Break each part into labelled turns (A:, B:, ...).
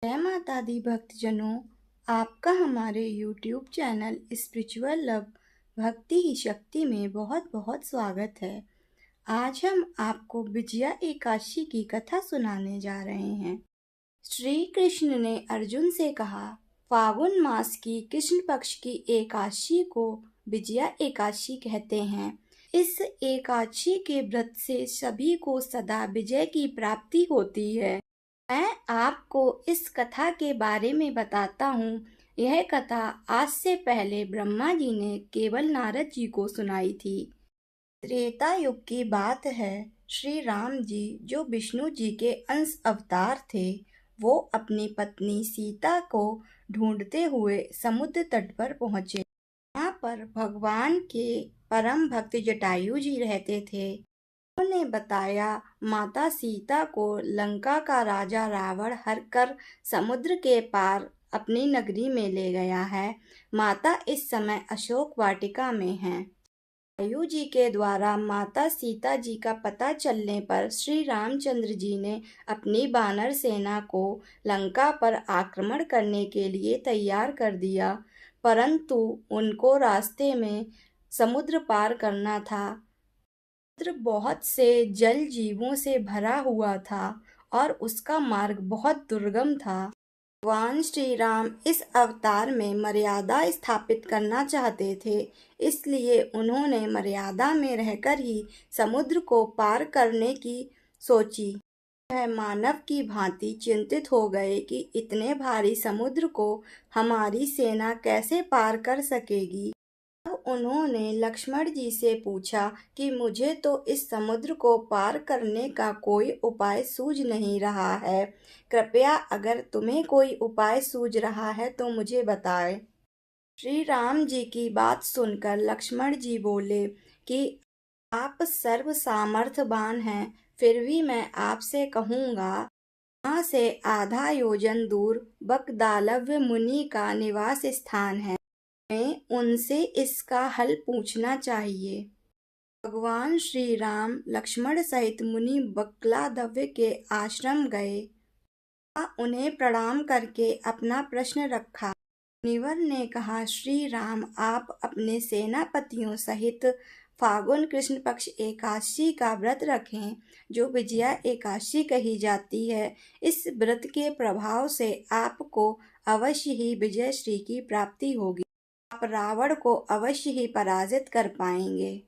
A: जय माता दी भक्तजनों, आपका हमारे YouTube चैनल स्पिरिचुअल लव भक्ति ही शक्ति में बहुत बहुत स्वागत है। आज हम आपको विजया एकादशी की कथा सुनाने जा रहे हैं। श्री कृष्ण ने अर्जुन से कहा, फागुन मास की कृष्ण पक्ष की एकादशी को विजया एकादशी कहते हैं। इस एकादशी के व्रत से सभी को सदा विजय की प्राप्ति होती है। मैं आपको इस कथा के बारे में बताता हूँ। यह कथा आज से पहले ब्रह्मा जी ने केवल नारद जी को सुनाई थी। त्रेता युग की बात है। श्री राम जी जो विष्णु जी के अंश अवतार थे, वो अपनी पत्नी सीता को ढूंढते हुए समुद्र तट पर पहुँचे। यहाँ पर भगवान के परम भक्त जटायु जी रहते थे। उन्होंने बताया, माता सीता को लंका का राजा रावण हर कर समुद्र के पार अपनी नगरी में ले गया है। माता इस समय अशोक वाटिका में हैं। वायु जी के द्वारा माता सीता जी का पता चलने पर श्री रामचंद्र जी ने अपनी वानर सेना को लंका पर आक्रमण करने के लिए तैयार कर दिया, परंतु उनको रास्ते में समुद्र पार करना था। समुद्र बहुत से जल जीवों से भरा हुआ था और उसका मार्ग बहुत दुर्गम था। भगवान श्री राम इस अवतार में मर्यादा स्थापित करना चाहते थे, इसलिए उन्होंने मर्यादा में रहकर ही समुद्र को पार करने की सोची। वह मानव की भांति चिंतित हो गए कि इतने भारी समुद्र को हमारी सेना कैसे पार कर सकेगी। उन्होंने लक्ष्मण जी से पूछा कि मुझे तो इस समुद्र को पार करने का कोई उपाय सूझ नहीं रहा है। कृपया अगर तुम्हें कोई उपाय सूझ रहा है तो मुझे बताएं। श्री राम जी की बात सुनकर लक्ष्मण जी बोले कि आप सर्व सामर्थ्यवान हैं, फिर भी मैं आपसे कहूँगा, यहाँ से आधा योजन दूर बकदालव्य मुनि का निवास स्थान है। हमें उनसे इसका हल पूछना चाहिए। भगवान श्री राम लक्ष्मण सहित मुनि बकलादव्य के आश्रम गए। उन्हें प्रणाम करके अपना प्रश्न रखा। मुनिवर ने कहा, श्री राम, आप अपने सेनापतियों सहित फागुन कृष्ण पक्ष एकादशी का व्रत रखें, जो विजया एकादशी कही जाती है। इस व्रत के प्रभाव से आपको अवश्य ही विजय श्री की प्राप्ति होगी। आप रावण को अवश्य ही पराजित कर पाएंगे।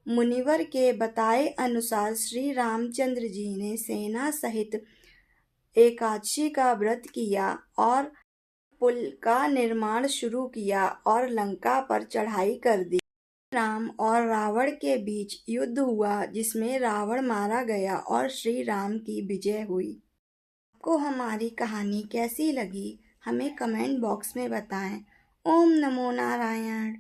A: मुनिवर के बताए अनुसार श्री रामचंद्र जी ने सेना सहित एकादशी का व्रत किया और पुल का निर्माण शुरू किया और लंका पर चढ़ाई कर दी। राम और रावण के बीच युद्ध हुआ, जिसमें रावण मारा गया और श्री राम की विजय हुई। आपको हमारी कहानी कैसी लगी, हमें कमेंट बॉक्स में बताएं। ओम नमो नारायण।